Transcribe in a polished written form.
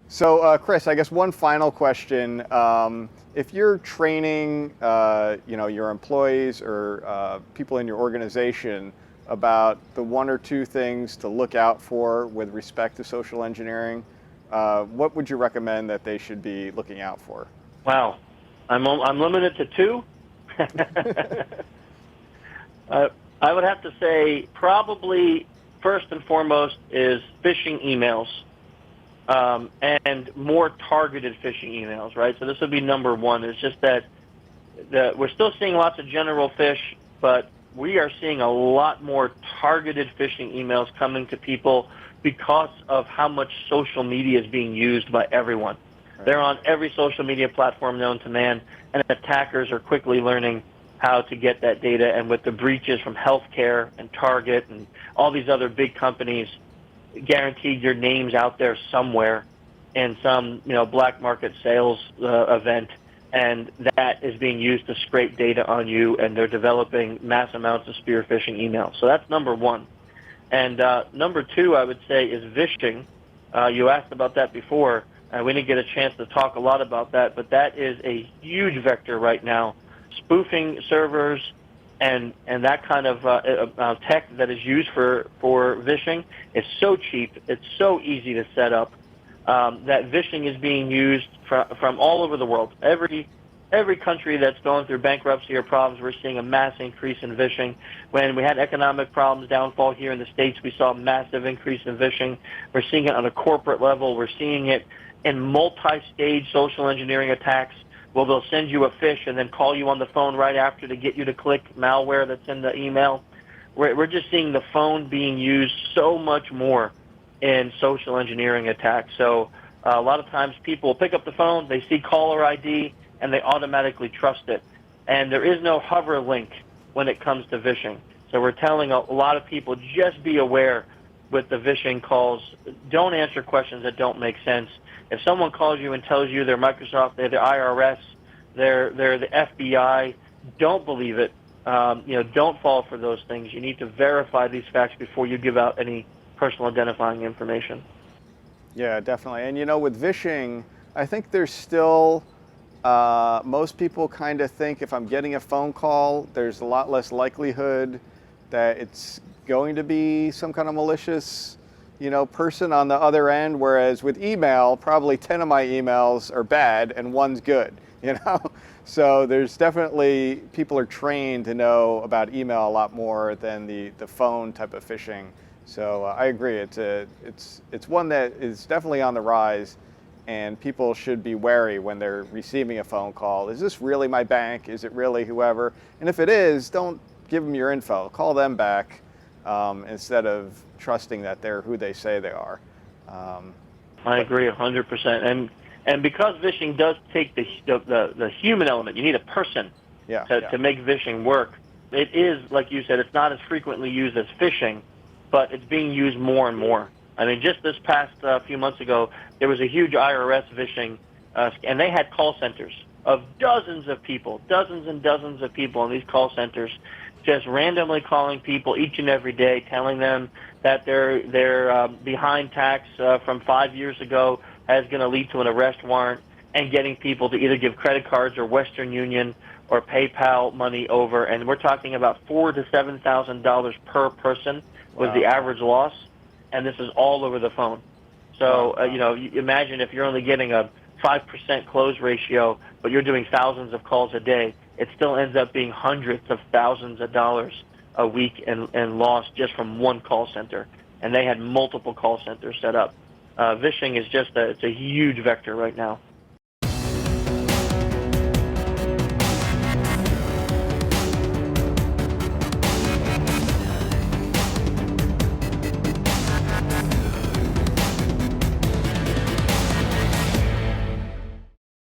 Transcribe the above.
So, Chris, I guess one final question. If you're training, your employees or people in your organization about the one or two things to look out for with respect to social engineering, what would you recommend that they should be looking out for? Wow, I'm limited to two. uh, I would have to say probably first and foremost is phishing emails, and more targeted phishing emails, right? So this would be number one. It's just that we're still seeing lots of general phish, but we are seeing a lot more targeted phishing emails coming to people because of how much social media is being used by everyone. Right. They're on every social media platform known to man, and attackers are quickly learning how to get that data. And with the breaches from healthcare and Target and all these other big companies, guaranteed your name's out there somewhere in some black market sales event, and that is being used to scrape data on you, and they're developing mass amounts of spear phishing emails. So that's number one. And number two, I would say, is vishing. You asked about that before. We didn't get a chance to talk a lot about that, but that is a huge vector right now. Spoofing servers and that kind of tech that is used for vishing is so cheap. It's so easy to set up that vishing is being used from all over the world. Every country that's going through bankruptcy or problems, we're seeing a mass increase in vishing. When we had economic problems, downfall here in the States, we saw a massive increase in vishing. We're seeing it on a corporate level. We're seeing it in multi-stage social engineering attacks. Well, they'll send you a phish and then call you on the phone right after to get you to click malware that's in the email. We're just seeing the phone being used so much more in social engineering attacks. So a lot of times people pick up the phone, they see caller ID, and they automatically trust it. And there is no hover link when it comes to vishing. So we're telling a lot of people, just be aware with the vishing calls. Don't answer questions that don't make sense. If someone calls you and tells you they're Microsoft, they're the IRS, they're the FBI, don't believe it. Don't fall for those things. You need to verify these facts before you give out any personal identifying information. Yeah, definitely. And with vishing, I think there's still most people kind of think if I'm getting a phone call, there's a lot less likelihood that it's going to be some kind of malicious, person on the other end. Whereas with email, probably 10 of my emails are bad and one's good, So there's definitely, people are trained to know about email a lot more than the phone type of phishing. So I agree. It's one that is definitely on the rise. And people should be wary when they're receiving a phone call. Is this really my bank? Is it really whoever? And if it is, don't give them your info. Call them back instead of trusting that they're who they say they are. I agree 100%. And because vishing does take the human element, you need a person to make vishing work. It is, like you said, it's not as frequently used as phishing, but it's being used more and more. I mean, just this past few months ago, there was a huge IRS vishing, and they had call centers of dozens of people, dozens and dozens of people in these call centers, just randomly calling people each and every day, telling them that their behind tax from 5 years ago is going to lead to an arrest warrant, and getting people to either give credit cards or Western Union or PayPal money over. And we're talking about $4,000 to $7,000 per person was the average loss. And this is all over the phone. So, you imagine if you're only getting a 5% close ratio, but you're doing thousands of calls a day, it still ends up being hundreds of thousands of dollars a week in loss just from one call center. And they had multiple call centers set up. Vishing is it's a huge vector right now.